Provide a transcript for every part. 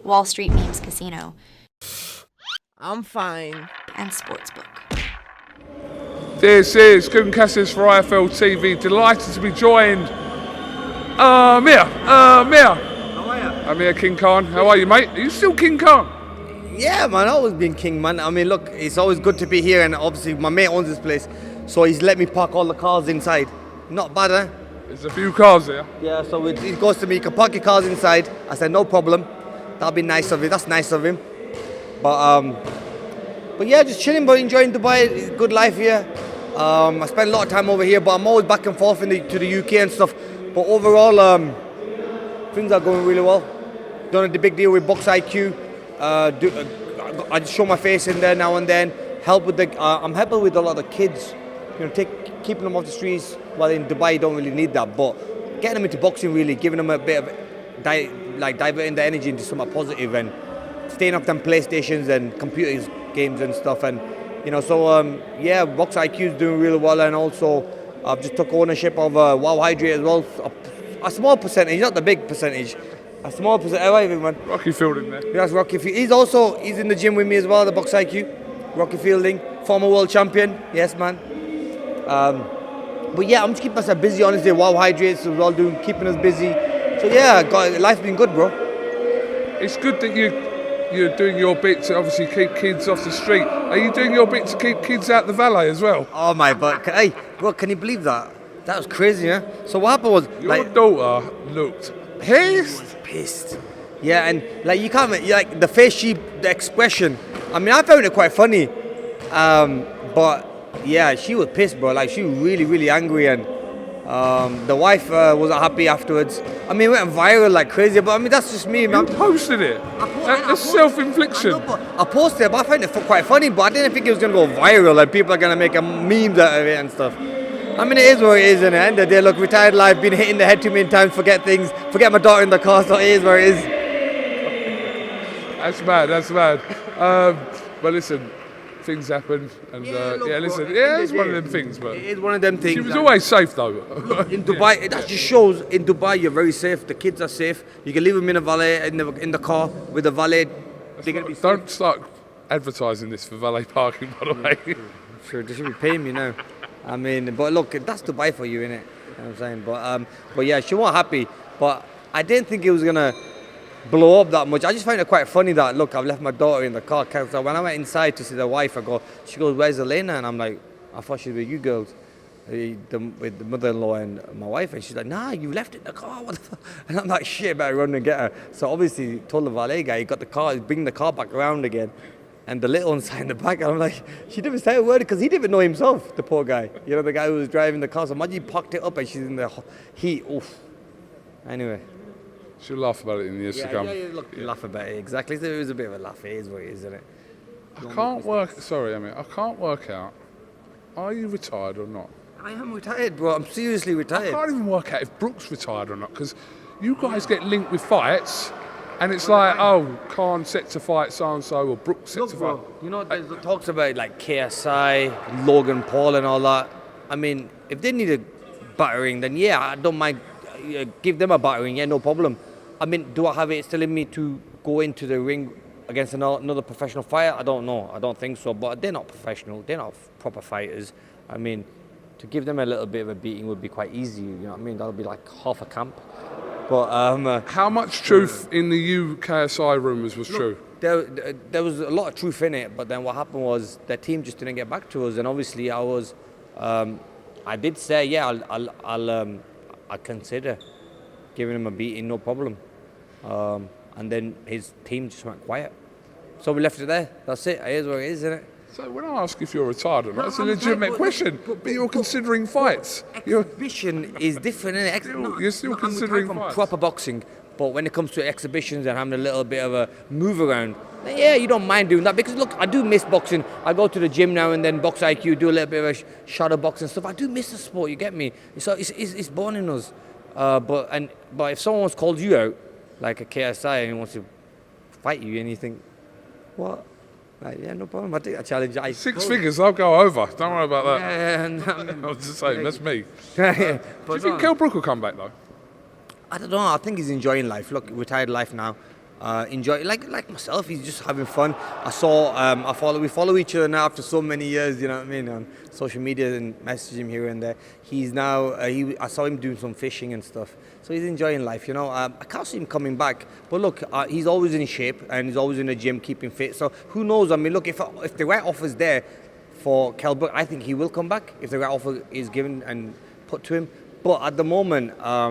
Wall Street Memes Casino, I'm fine. and Sportsbook. This is KUGAN CASSIUS for IFLTV. Delighted to be joined. Amir. How are you? Amir King Khan. How are you, mate? Are you still King Khan? Yeah, man, I've always been king, man. I mean, look, it's always good to be here, and obviously my mate owns this place, so he's let me park all the cars inside. Not bad, eh? There's a few cars here. Yeah, so it goes to me, you can park your cars inside. I said, no problem. That'll be nice of him. That's nice of him. But yeah, just chilling, but enjoying Dubai. Good life here. I spend a lot of time over here, but I'm always back and forth to the UK and stuff. But overall, things are going really well. Done the big deal with Box IQ. I just show my face in there now and then. I'm helping with a lot of the kids. You know, keeping them off the streets. Well, in Dubai, you don't really need that, but getting them into boxing, really, giving them a bit of diverting the energy into something positive and staying off them PlayStations and computer games and stuff. And you know, so yeah, Box IQ is doing really well, and also I've just took ownership of Wow Hydrate as well. A small percentage, not the big percentage. A small percentage. How are you, man? Rocky Fielding there. That's Rocky Fielding. He's in the gym with me as well, the Box IQ. Rocky Fielding, former world champion. Yes, man. But yeah, I'm just keeping myself busy, honestly. Wow Hydrates as well, keeping us busy. So yeah, life's been good, bro. It's good that you're doing your bit to obviously keep kids off the street. Are you doing your bit to keep kids out the valet as well? Oh my, but hey, bro, can you believe that? That was crazy, yeah? So what happened was... Your daughter looked pissed. Yeah, and like you can't, like the face the expression. I mean, I found it quite funny. But yeah, she was pissed, bro. Like she was really, really angry, and the wife wasn't happy afterwards. I mean, it went viral like crazy, but I mean, that's just me, man. You posted it. That's self-infliction. I posted it, but I found it quite funny, but I didn't think it was going to go viral and people are going to make a memes out of it and stuff. I mean, it is what it is, and at the end of the day, look, retired life, been hit in the head too many times, forget things, forget my daughter in the car, so it is what it is. That's mad. But listen, things happen, and it's one of them things, but... It is one of them things. She was always safe, though. In Dubai, that just shows, in Dubai, you're very safe, the kids are safe, you can leave them in a valet, in the car, with a valet, they're going to be safe. Don't start advertising this for valet parking, by the way. Sure, they should be paying me now. I mean, but look, that's Dubai for you, innit? You know what I'm saying? But yeah, she wasn't happy. But I didn't think it was gonna blow up that much. I just found it quite funny that, look, I've left my daughter in the car. So when I went inside to see the wife, she goes, where's Elena? And I'm like, I thought she was with you girls, with the mother-in-law and my wife. And she's like, nah, you left it in the car. What the fuck? And I'm like, shit, better run and get her. So obviously, told the valet guy, he got the car, he's bringing the car back around again. And the little one sat in the back, and I'm like, she didn't say a word because he didn't even know himself, the poor guy. You know, the guy who was driving the car. So imagine he parked it up and she's in the heat. Oof. Anyway. She'll laugh about it in the years to come. Yeah, look, laugh about it, exactly. It was a bit of a laugh. It is what it is, isn't it? I can't work out, are you retired or not? I am retired, bro. I'm seriously retired. I can't even work out if Brooks retired or not, because you guys get linked with fights. And it's like, oh, Khan set to fight so-and-so, or Brooks set to fight. You know, there's talks about like KSI, Logan Paul and all that. I mean, if they need a battering, then yeah, I don't mind. Give them a battering, yeah, no problem. I mean, do I have it still in me to go into the ring against another professional fighter? I don't know. I don't think so. But they're not professional. They're not proper fighters. I mean, to give them a little bit of a beating would be quite easy. You know what I mean? That'll be like half a camp. But how much truth in the UKSI rumours was true? There was a lot of truth in it, but then what happened was the team just didn't get back to us, and obviously I did say, yeah, I'll consider giving him a beating, no problem. And then his team just went quiet, so we left it there. That's it. It is what it is, isn't it? So when I ask if you're retired or not, it's a legitimate question. But you're considering fights. Exhibition is different, isn't it? You're still considering fights. Proper boxing, but when it comes to exhibitions and having a little bit of a move around, yeah, you don't mind doing that, because look, I do miss boxing. I go to the gym now and then, Box IQ, do a little bit of a shadow boxing stuff. I do miss the sport. You get me? So it's born in us. But if someone calls you out, like a KSI, and he wants to fight you, and you think, what? Like, yeah, no problem. I take that challenge. 6 figures, I'll go over. Don't worry about that. Yeah, I was just saying, that's me. Yeah. Do you think Kell Brook will come back, though? I don't know. I think he's enjoying life. Look, retired life now. enjoy like myself. He's just having fun. We follow each other now after so many years. You know what I mean, on social media and message him here and there. He's now I saw him doing some fishing and stuff, so he's enjoying life. You know, I can't see him coming back. But look, he's always in shape and he's always in the gym, keeping fit. So who knows? I mean, look, if the right offer's there for Kell Brook, I think he will come back if the right offer is given and put to him. But at the moment, I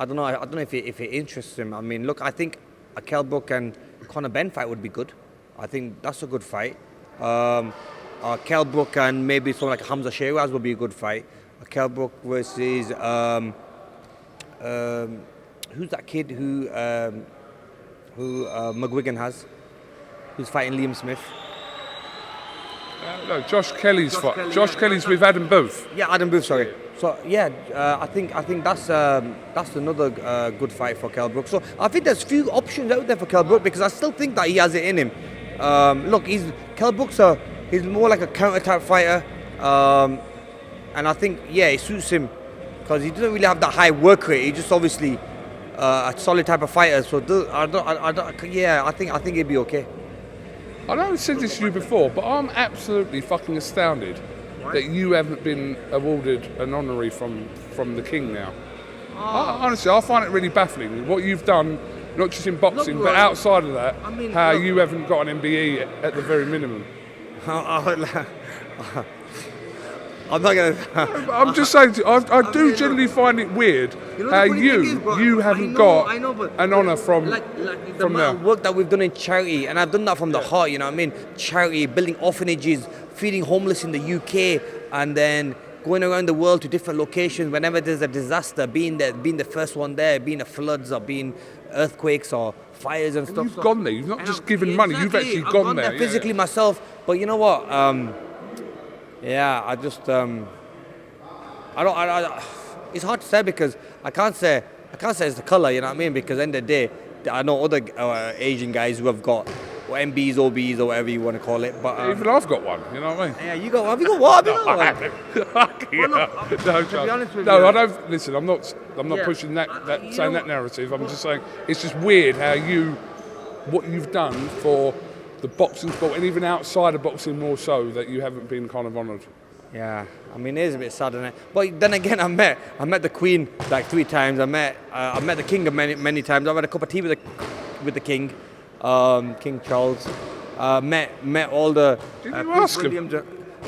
don't know. I don't know if it interests him. I mean, look, I think a Kell Brook and Conor Benn fight would be good. I think that's a good fight. Kell Brook and maybe someone like Hamza Shiraz would be a good fight. Kell Brook versus who's that kid who McGuigan has, who's fighting Liam Smith? No, Josh Kelly's fight. Josh Kelly's with Adam Booth. Yeah, Adam Booth. Sorry. So yeah, I think that's another good fight for Kell Brook. So I think there's few options out there for Kell Brook because I still think that he has it in him. Look, Kell Brook's he's more like a counter type fighter, and I think it suits him because he doesn't really have that high work rate. He's just obviously a solid type of fighter. So I think he'd be okay. I know I've said this to you before, but I'm absolutely fucking astounded that you haven't been awarded an honorary from the King now. Honestly, I find it really baffling what you've done, not just in boxing, but outside of that, you haven't got an MBE at the very minimum. I'm not going to... I'm just saying, I do generally find it weird how you haven't got an honour from there. Work that we've done in charity, and I've done that from the heart, you know what I mean? Charity, building orphanages, feeding homeless in the UK, and then going around the world to different locations whenever there's a disaster, being the first one there, being the floods or being earthquakes or fires and stuff. You've gone there, you've not just given money, you've actually gone there. Physically myself, but you know what? I just it's hard to say because I can't say it's the colour, you know what I mean? Because at the end of the day, I know other Asian guys who have got MBs, OBs, or whatever you want to call it. But even I've got one, you know what I mean? Yeah, you got one. Have you got what? No, I don't. Listen, I'm not pushing that saying that narrative. I'm just saying it's just weird how what you've done for the boxing sport and even outside of boxing more so that you haven't been kind of honoured. Yeah, I mean it is a bit sad, isn't it? But then again, I met the Queen like 3 times. I met the King many times. I've had a cup of tea with the King, King Charles. Met all the. Did you ask him?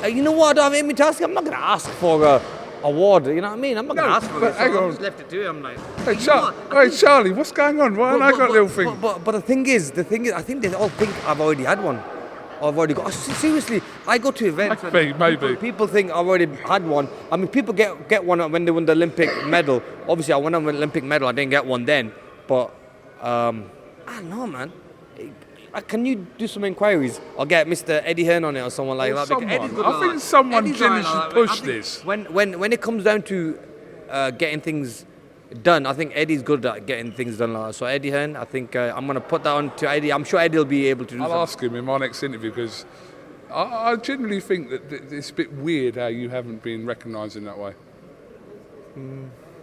You know what? I don't have anything to ask him. I'm not going to ask for a award. You know what I mean? I'm not going to ask for it. Hang on. I just left it to him. Like, hey, Charlie, what's going on? Why haven't I got a little thing? But the thing is, I think they all think I've already had one. I've already got. Seriously, I go to events. Maybe. People think I've already had one. I mean, people get one when they win the Olympic medal. Obviously, I won an Olympic medal. I didn't get one then. But I don't know, man. Can you do some inquiries or get Mr. Eddie Hearn on it or someone like that? I think someone generally should push this. When it comes down to getting things done, I think Eddie's good at getting things done like that. So Eddie Hearn, I think I'm going to put that on to Eddie. I'm sure Eddie will be able to do I'll ask him in my next interview because I generally think that it's a bit weird how you haven't been recognised in that way.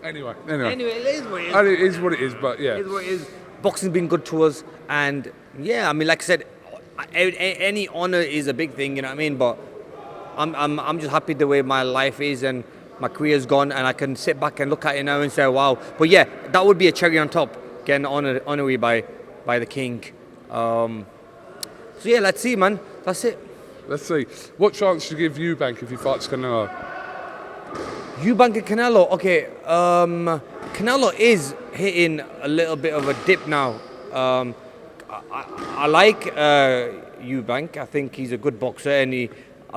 Anyway, it is what it is. And it is what it is, but yeah. It is what it is. Boxing's been good to us, and yeah, I mean, like I said, any honour is a big thing, you know what I mean? But I'm just happy the way my life is and my career's gone, and I can sit back and look at it now and say, wow. But yeah, that would be a cherry on top, getting honorary by the King. So yeah, let's see, man. That's it. Let's see. What chance do you give Eubank if he fights Canelo? Eubank and Canelo, okay. Canelo is hitting a little bit of a dip now. I like Eubank. I think he's a good boxer,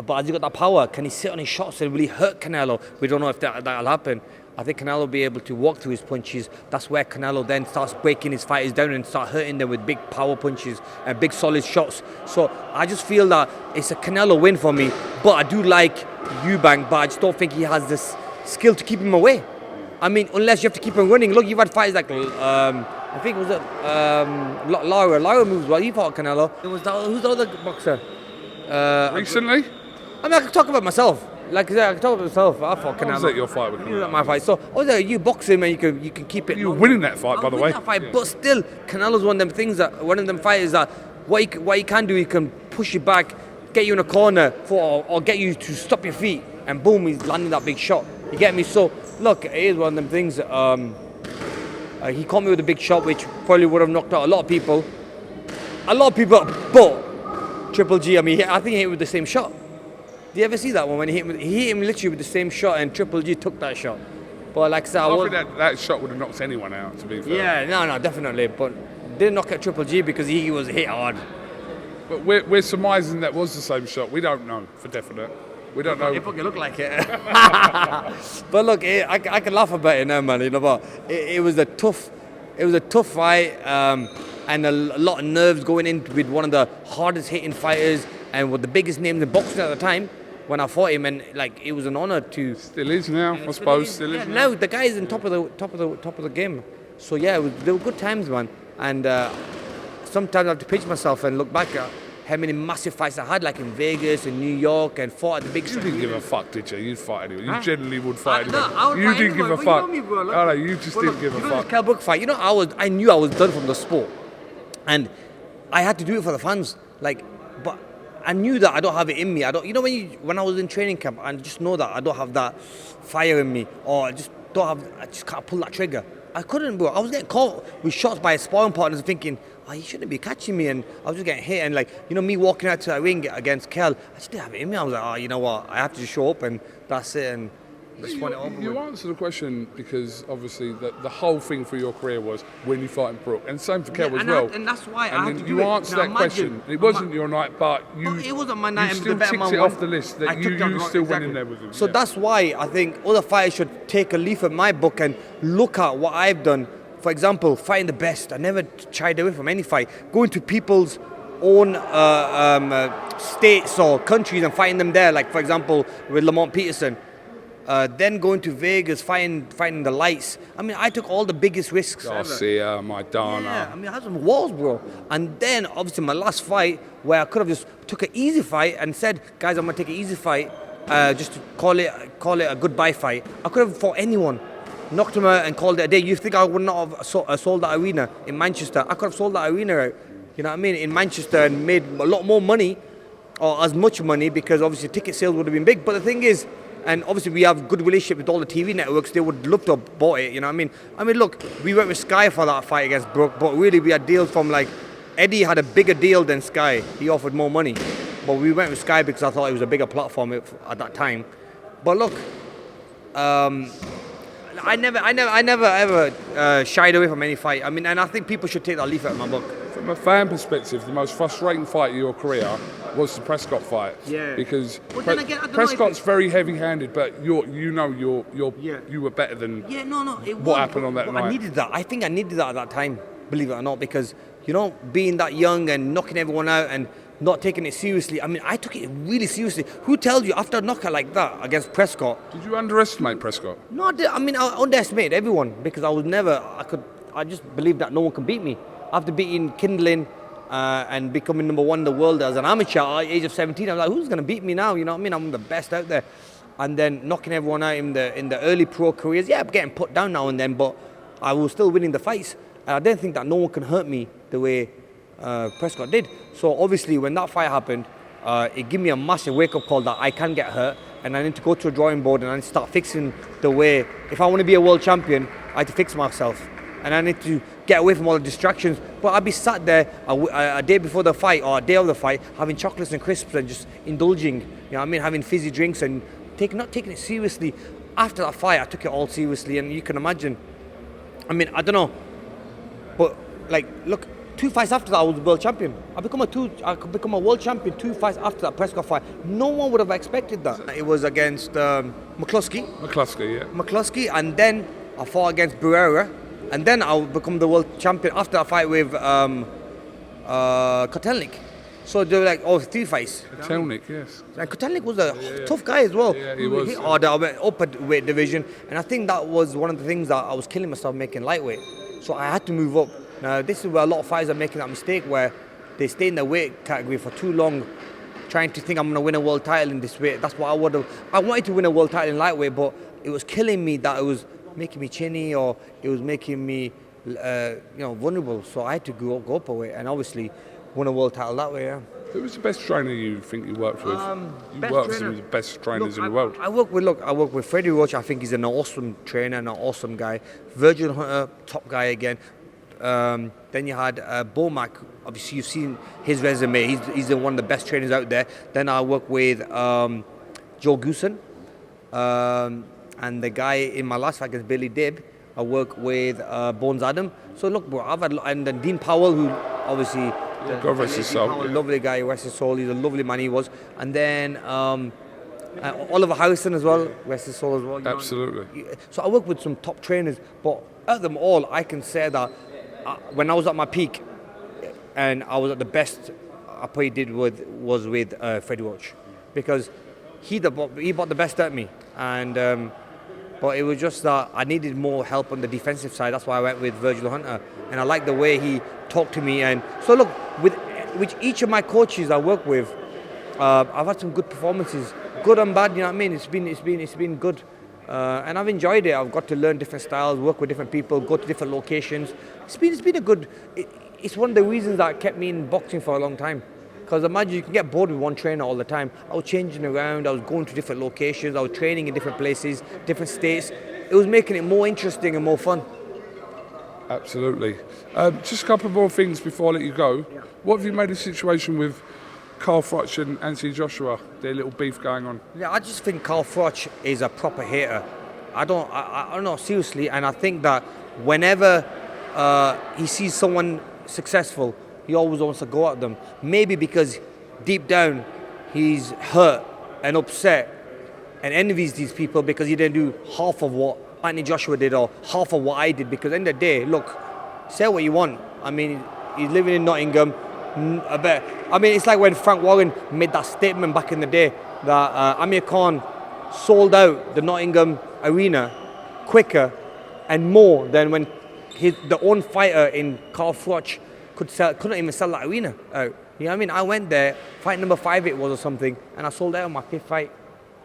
but has he got that power? Can he sit on his shots and will he hurt Canelo? We don't know if that'll happen. I think Canelo will be able to walk through his punches. That's where Canelo then starts breaking his fighters down and start hurting them with big power punches and big solid shots. So I just feel that it's a Canelo win for me. But I do like Eubank, but I just don't think he has this skill to keep him away. I mean, unless you have to keep him running. Look, you've had fighters like, I think it was Lara. Lara moves well. He fought Canelo. Who's the other boxer? Recently? I mean, I can talk about myself. like I said, I told myself, I fought Canelo. was that your fight with Canelo? My fight. So, you boxing, man, you can keep it. You were winning that fight, by the way. That fight, but still, Canelo's one of them things that one of them fighters that what he can do, he can push you back, get you in a corner or get you to stop your feet, and boom, he's landing that big shot. You get me? So look, it is one of them things. He caught me with a big shot, which probably would have knocked out a lot of people. But Triple G, I mean, I think he hit him with the same shot. Do you ever see that one when he hit him literally with the same shot, and Triple G took that shot? But like I said, I think that shot would have knocked anyone out, to be fair. Yeah, no, definitely. But didn't knock out Triple G because he was hit hard. But we're surmising that was the same shot. We don't know for definite. We don't know. It fucking looked like it. But look, I can laugh about it now, man. You know, but it was a tough fight, and a lot of nerves going in with one of the hardest hitting fighters and with the biggest names in boxing at the time. When I fought him, and like it was an honor to. Still is now, I suppose. Still is. Now the guy is in top of the game. So yeah, they were good times, man. And sometimes I have to pinch myself and look back at how many massive fights I had, like in Vegas and New York, and fought at the big. You didn't give a fuck, did you? You'd fight anyway. You generally would fight anyway. I would you fight didn't anyway, give a but fuck. you know me, bro, look. Oh, no, you just But didn't look, give a you know fuck. this Kell Brook fight. You know, I knew I was done from the sport, and I had to do it for the fans. Like, but I knew that I don't have it in me. I don't. You know, when I was in training camp, I just know that I don't have that fire in me, or I just can't pull that trigger. I couldn't, bro. I was getting caught with shots by sparring partners, thinking, oh, you shouldn't be catching me, and I was just getting hit. And like, you know, me walking out to that ring against Kell, I just didn't have it in me. I was like, oh, you know what? I have to just show up, and that's it. And just won it over. You answered the question because obviously the whole thing for your career was when you fight in Brook, and same for Kell as well. And that's why and I had then to you do it. answered Now, that question. It wasn't your night, but it wasn't my night. You and still the better ticked man it won. off the list that I took you still went in there with him. So that's why I think other fighters should take a leaf of my book and look at what I've done. For example, fighting the best. I never shied away from any fight. Going to people's own states or countries and fighting them there. Like, for example, with Lamont Peterson. Then going to Vegas, fighting the lights. I mean, I took all the biggest risks. Garcia, Maidana. Yeah, I mean, I had some walls, bro. And then, obviously, my last fight, where I could have just took an easy fight and said, guys, I'm going to take an easy fight, just to call it a goodbye fight. I could have fought anyone, knocked him out and called it a day. You think I would not have sold that arena in Manchester? I could have sold that arena out, you know what I mean, in Manchester, and made a lot more money, or as much money, because obviously ticket sales would have been big. But the thing is, and obviously we have good relationship with all the TV networks, they would love to have bought it, you know what I mean? I mean, look, we went with Sky for that fight against Brook, but really we had deals from, like, Eddie had a bigger deal than Sky. He offered more money. But we went with Sky because I thought it was a bigger platform at that time. But look, I never ever shied away from any fight. I mean, and I think people should take that leaf out of my book. From a fan perspective, the most frustrating fight of your career was the Prescott fight. Yeah. Because then again, I don't know Prescott's very heavy-handed, but you were better than what happened on that night. I needed that. I think I needed that at that time, believe it or not, because, you know, being that young and knocking everyone out and not taking it seriously. I mean, I took it really seriously. Who tells you after a knockout like that against Prescott? Did you underestimate Prescott? No, I mean, I underestimated everyone because I just believed that no one can beat me. After beating Kindling and becoming number one in the world as an amateur at the age of 17, I was like, who's going to beat me now? You know what I mean? I'm the best out there. And then knocking everyone out in the early pro careers. Yeah, I'm getting put down now and then, but I was still winning the fights. And I didn't think that no one can hurt me the way Prescott did. So obviously when that fight happened, it gave me a massive wake-up call that I can get hurt and I need to go to a drawing board and I need to start fixing the way. If I want to be a world champion, I have to fix myself. And I need to get away from all the distractions. But I'd be sat there a day before the fight or a day of the fight, having chocolates and crisps and just indulging, you know what I mean, having fizzy drinks and not taking it seriously. After that fight, I took it all seriously, and you can imagine. I mean, I don't know, but like, look, 2 fights after that, I was a world champion. I could become a world champion 2 fights after that Prescott fight. No one would have expected that. It was against McCluskey. McCluskey, and then I fought against Barrera. And then I'll become the world champion after a fight with Kotelnik. So they were like, 3 fights. Kotelnik, yes. And Kotelnik was a tough guy as well. Yeah, he was. I went up at weight division, and I think that was one of the things that I was killing myself making lightweight. So I had to move up. Now this is where a lot of fighters are making that mistake where they stay in their weight category for too long, trying to think I'm going to win a world title in this weight. That's what I would have. I wanted to win a world title in lightweight, but it was killing me that it was making me chinny or it was making me, vulnerable. So I had to go up a weight and obviously won a world title that way. Yeah. Who was the best trainer you think you worked with? You worked with some of the best trainers in the world. I work with Freddie Roach. I think he's an awesome trainer and an awesome guy. Virgil Hunter, top guy again. Then you had Bomac. Obviously, you've seen his resume. He's one of the best trainers out there. Then I work with Joe Goosen. And the guy in my last fight against Billy Dibb, I work with Bones Adam. So look, bro, and then Dean Powell, who obviously... God rest his soul. Lovely guy, rest his soul. He's a lovely man, he was. And then Oliver Harrison as well, rest his soul as well. Absolutely. So I work with some top trainers, but at them all, I can say that when I was at my peak and I was at the best I probably did was with Freddie Roach, because he brought the best at me, and but it was just that I needed more help on the defensive side. That's why I went with Virgil Hunter, and I like the way he talked to me. And so look, with each of my coaches I work with, I've had some good performances, good and bad. You know what I mean? It's been good, and I've enjoyed it. I've got to learn different styles, work with different people, go to different locations. It's been a good. It's one of the reasons that kept me in boxing for a long time. Because imagine you can get bored with one trainer all the time. I was changing around, I was going to different locations, I was training in different places, different states. It was making it more interesting and more fun. Absolutely. Just a couple more things before I let you go. Yeah. What have you made of the situation with Carl Froch and Anthony Joshua, their little beef going on? Yeah, I just think Carl Froch is a proper hater. I don't know, seriously, and I think that whenever he sees someone successful, he always wants to go at them. Maybe because deep down he's hurt and upset and envies these people because he didn't do half of what Anthony Joshua did or half of what I did. Because at the end of the day, look, say what you want. I mean, he's living in Nottingham. It's like when Frank Warren made that statement back in the day that Amir Khan sold out the Nottingham arena quicker and more than when the own fighter in Carl Froch couldn't even sell that arena out. You know what I mean? I went there, fight number 5 it was or something, and I sold out on my 5th fight.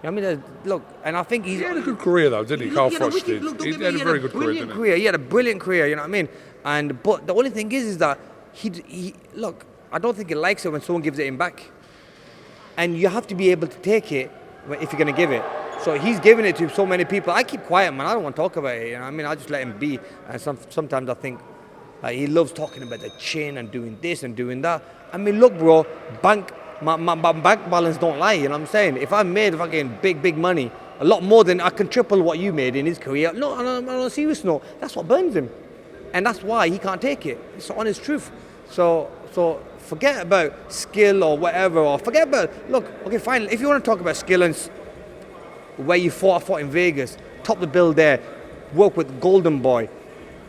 You know what I mean? Look, and I think he had a good career though, didn't he? Carl Froch did. He had a very good career, didn't he? He had a brilliant career, you know what I mean? But the only thing is that he look, I don't think he likes it when someone gives it him back. And you have to be able to take it if you're going to give it. So he's giving it to so many people. I keep quiet, man. I don't want to talk about it, you know what I mean? I just let him be. And sometimes I think, he loves talking about the chin and doing this and doing that. I mean, look, bro, my bank balance don't lie, you know what I'm saying? If I made fucking big money, a lot more than I can triple what you made in his career. No, on a serious note, that's what burns him. And that's why he can't take it. It's the honest truth. So forget about skill or whatever, or forget about, look, okay, fine, if you want to talk about skill and where I fought in Vegas, top the bill there, work with Golden Boy,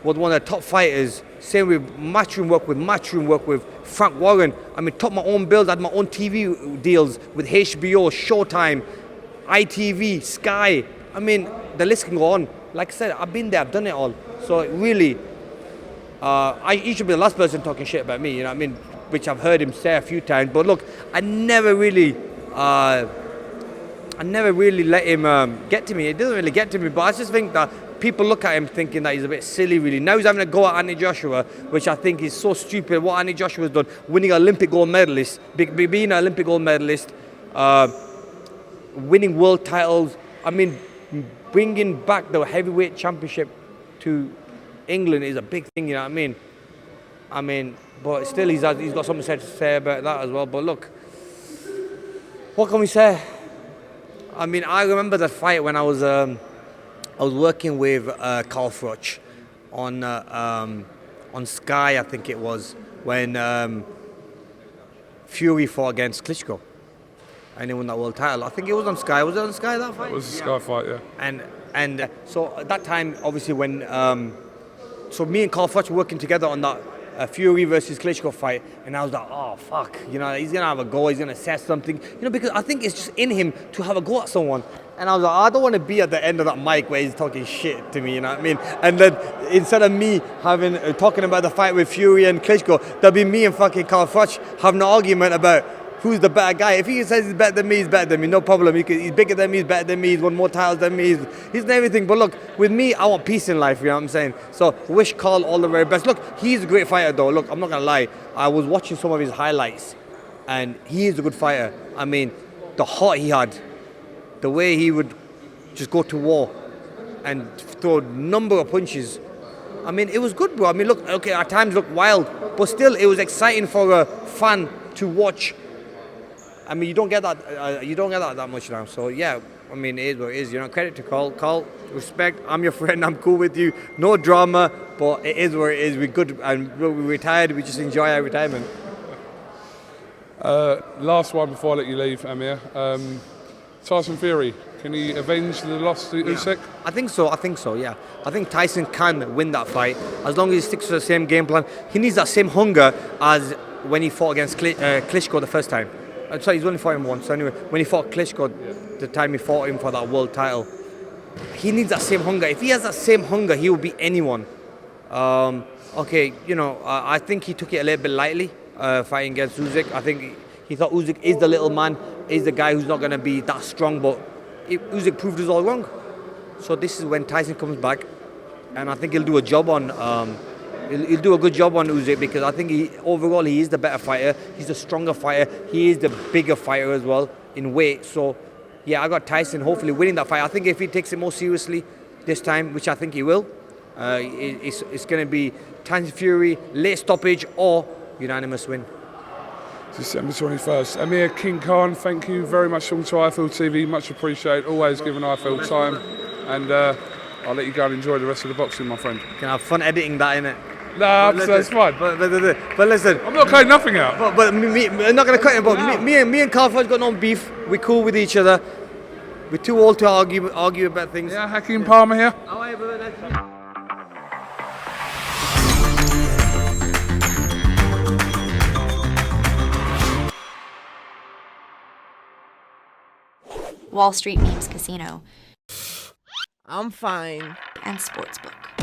was one of the top fighters. Same with Matchroom work with Frank Warren. I mean, top my own bills, I had my own TV deals with HBO, Showtime, ITV, Sky. I mean, the list can go on. Like I said, I've been there, I've done it all. So really, you should be the last person talking shit about me, you know what I mean? Which I've heard him say a few times. But look, I never really let him get to me. It doesn't really get to me, but I just think that people look at him thinking that he's a bit silly, really. Now he's having a go at Anthony Joshua, which I think is so stupid. What Anthony Joshua's done, winning an Olympic gold medalist, being an Olympic gold medalist, winning world titles. I mean, bringing back the heavyweight championship to England is a big thing, you know what I mean? But still, he's got something to say about that as well. But look, what can we say? I mean, I remember that fight when I was working with Carl Froch on Sky, I think it was, when Fury fought against Klitschko and he won that world title. I think it was on Sky. Was it on Sky, that fight? It was a Sky fight, yeah. And so at that time, obviously, when so me and Carl Froch were working together on that Fury versus Klitschko fight, and I was like, oh fuck, you know, he's gonna have a go, he's gonna say something, you know, because I think it's just in him to have a go at someone. And I was like, I don't want to be at the end of that mic where he's talking shit to me, you know what I mean? And then instead of me talking about the fight with Fury and Klitschko, there'll be me and fucking Carl Froch having an argument about who's the better guy. If he says he's better than me, he's better than me, no problem. He's bigger than me, he's better than me, he's won more titles than me, he's done everything. But look, with me, I want peace in life, you know what I'm saying? So wish Carl all the very best. Look, he's a great fighter though. Look, I'm not gonna lie. I was watching some of his highlights and he is a good fighter. I mean, the heart he had, the way he would just go to war and throw a number of punches. I mean, it was good, bro. I mean, look, okay, at times looked wild, but still, it was exciting for a fan to watch. I mean, you don't get that that much now. So yeah, I mean, it is what it is. You know, credit to Carl. Carl, respect. I'm your friend. I'm cool with you. No drama, but it is what it is. We're good, and we're retired. We just enjoy our retirement. Last one before I let you leave, Amir. Tyson Fury, can he avenge the loss to Usyk? I think so, yeah. I think Tyson can win that fight as long as he sticks to the same game plan. He needs that same hunger as when he fought against Klitschko the first time. Sorry, he's only fought him once. So anyway, when he fought Klitschko, the time he fought him for that world title, he needs that same hunger. If he has that same hunger, he will beat anyone. Okay, you know, I think he took it a little bit lightly, fighting against Usyk. I think he thought Usyk is the little man, is the guy who's not going to be that strong, but Usyk proved us all wrong. So this is when Tyson comes back, and I think he'll do a job on, he'll do a good job on Usyk, because I think overall he is the better fighter, he's the stronger fighter, he is the bigger fighter as well in weight. So yeah, I got Tyson hopefully winning that fight. I think if he takes it more seriously this time, which I think he will, it's going to be Tyson Fury, late stoppage or unanimous win. December 21st. Amir King Khan, thank you very much for talking to IFLTV, much appreciated, always giving IFL time, and I'll let you go and enjoy the rest of the boxing, my friend. Can have fun editing that, innit? Nah, that's fine. But listen, I'm not cutting nothing out. But me, I'm not going to cut it, but me and Carl Froch got no beef, we're cool with each other, we're too old to argue about things. Yeah, Hakeem Palmer here. Wall Street Memes Casino, I'm fine. and Sportsbook.